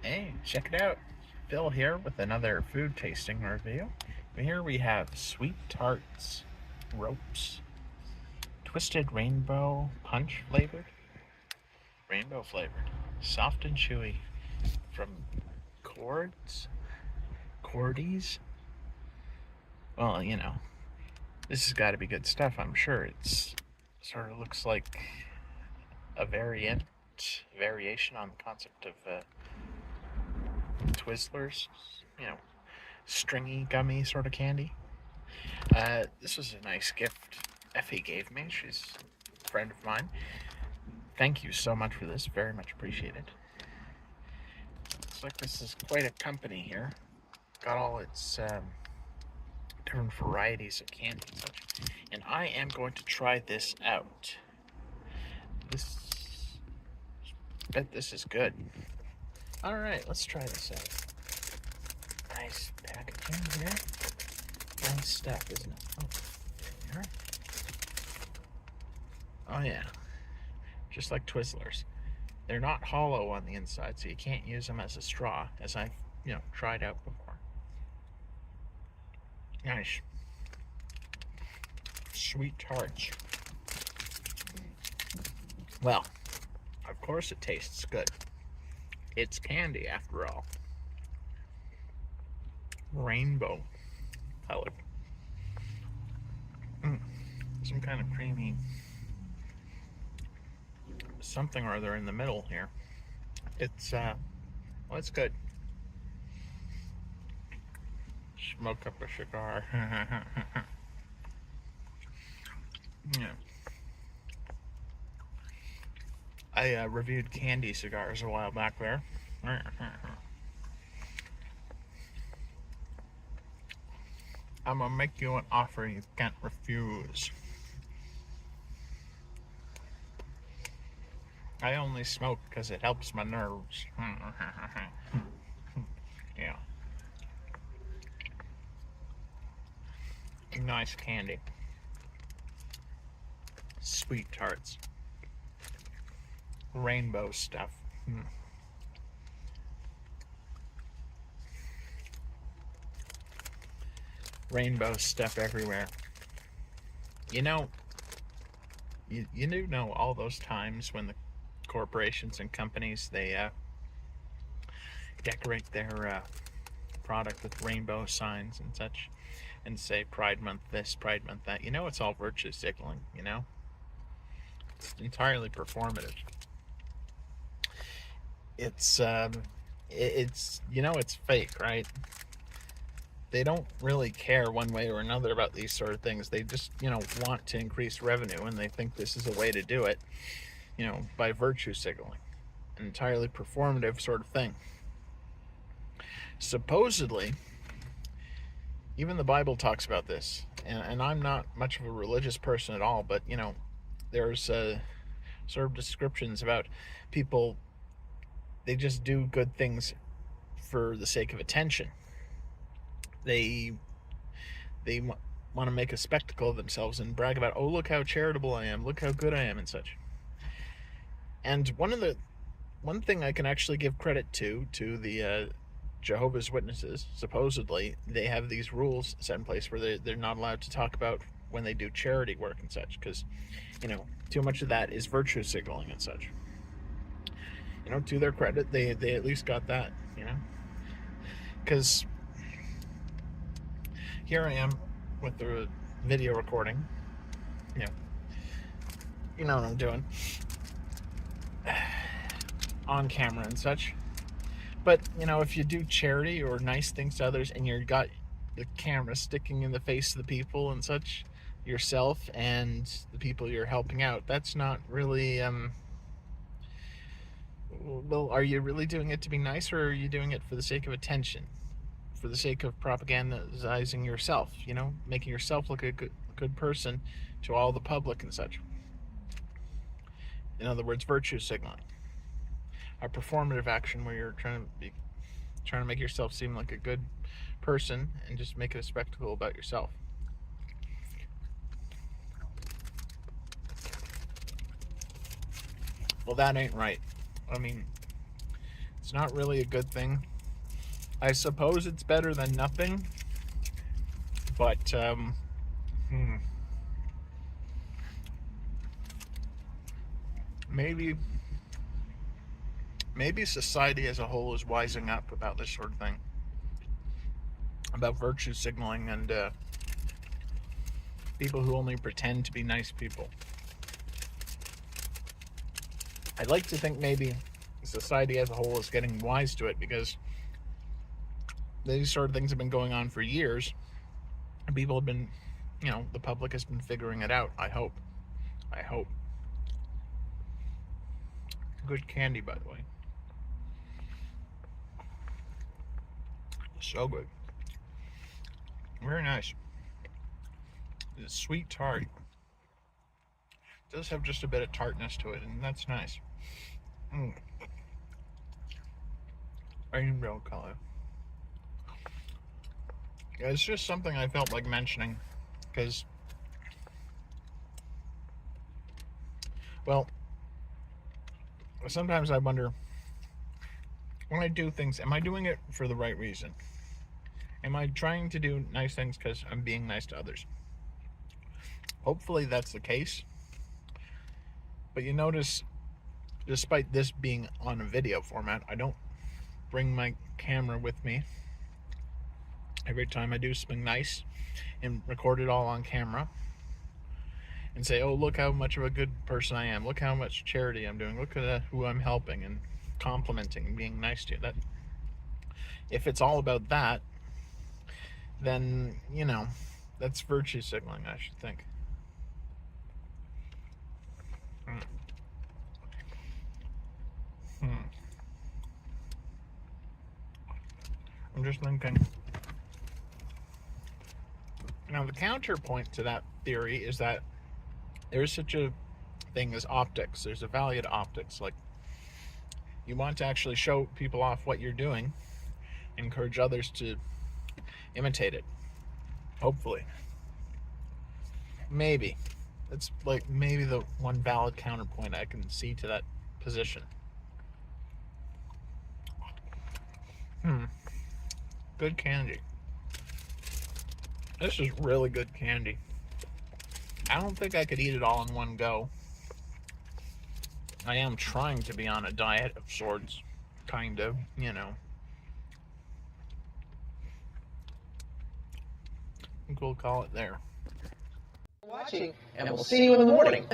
Hey, check it out. Phil here with another food tasting review. Here we have Sweetarts ropes, twisted rainbow punch flavored, soft and chewy from Cordy's. Well, this has got to be good stuff. I'm sure it's sort of looks like a variation on the concept of Twizzlers. You know, stringy, gummy sort of candy. This was a nice gift Effie gave me. She's a friend of mine. Thank you so much for this. Very much appreciated. Looks like this is quite a company here. Got all its different varieties of candy and such. And I am going to try this out. Bet this is good. Alright, let's try this out. Nice packaging here. Nice stuff, isn't it? Oh, here. Oh yeah. Just like Twizzlers. They're not hollow on the inside, so you can't use them as a straw, as I've, tried out before. Nice. Sweetarts. Well, of course it tastes good. It's candy after all. Rainbow colored. Some kind of creamy something or other in the middle here. It's it's good. Smoke up a cigar. Yeah. I reviewed candy cigars a while back there. I'm gonna make you an offer you can't refuse. I only smoke because it helps my nerves. Yeah. Nice candy. Sweetarts. Rainbow stuff. Rainbow stuff everywhere. You do know all those times when the corporations and companies, they decorate their product with rainbow signs and such, and say Pride Month this, Pride Month that. It's all virtue signaling. It's entirely performative. It's it's fake, right? They don't really care one way or another about these sort of things. They just want to increase revenue, and they think this is a way to do it, by virtue signaling. An entirely performative sort of thing. Supposedly, even the Bible talks about this, and I'm not much of a religious person at all, but there's sort of descriptions about people. They just do good things for the sake of attention. They want to make a spectacle of themselves and brag about, oh, look how charitable I am, look how good I am, and such. And one thing I can actually give credit to the Jehovah's Witnesses, supposedly they have these rules set in place where they're not allowed to talk about when they do charity work and such, because too much of that is virtue signaling and such. To their credit, they at least got that, because here I am with the video recording. You know what I'm doing on camera and such. But if you do charity or nice things to others, and you got the camera sticking in the face of the people and such, yourself and the people you're helping out, that's not really well, are you really doing it to be nice, or are you doing it for the sake of attention? For the sake of propagandizing yourself, making yourself look a good person to all the public and such. In other words, virtue signaling. A performative action where you're trying to make yourself seem like a good person and just make it a spectacle about yourself. Well, that ain't right. I mean, It's not really a good thing. I suppose it's better than nothing, but maybe society as a whole is wising up about this sort of thing, about virtue signaling and people who only pretend to be nice people. I'd like to think maybe society as a whole is getting wise to it, because these sort of things have been going on for years, and people have been, the public has been figuring it out. I hope. Good candy, by the way. So good. Very nice. It's a sweet tart. It does have just a bit of tartness to it, and that's nice. Rainbow color. Yeah, it's just something I felt like mentioning, because, well, sometimes I wonder, when I do things, am I doing it for the right reason? Am I trying to do nice things because I'm being nice to others? Hopefully that's the case. But you notice, despite this being on a video format, I don't bring my camera with me every time I do something nice and record it all on camera and say, oh, look how much of a good person I am. Look how much charity I'm doing. Look at who I'm helping, and complimenting and being nice to you. That, if it's all about that, then, that's virtue signaling, I should think. I'm just thinking. Now, the counterpoint to that theory is that there's such a thing as optics. There's a value to optics. Like, you want to actually show people off what you're doing, encourage others to imitate it. Hopefully. Maybe. It's like maybe the one valid counterpoint I can see to that position. Good candy. This is really good candy. I don't think I could eat it all in one go. I am trying to be on a diet of sorts, kind of, I think we'll call it there. Watching, and we'll see you in the morning.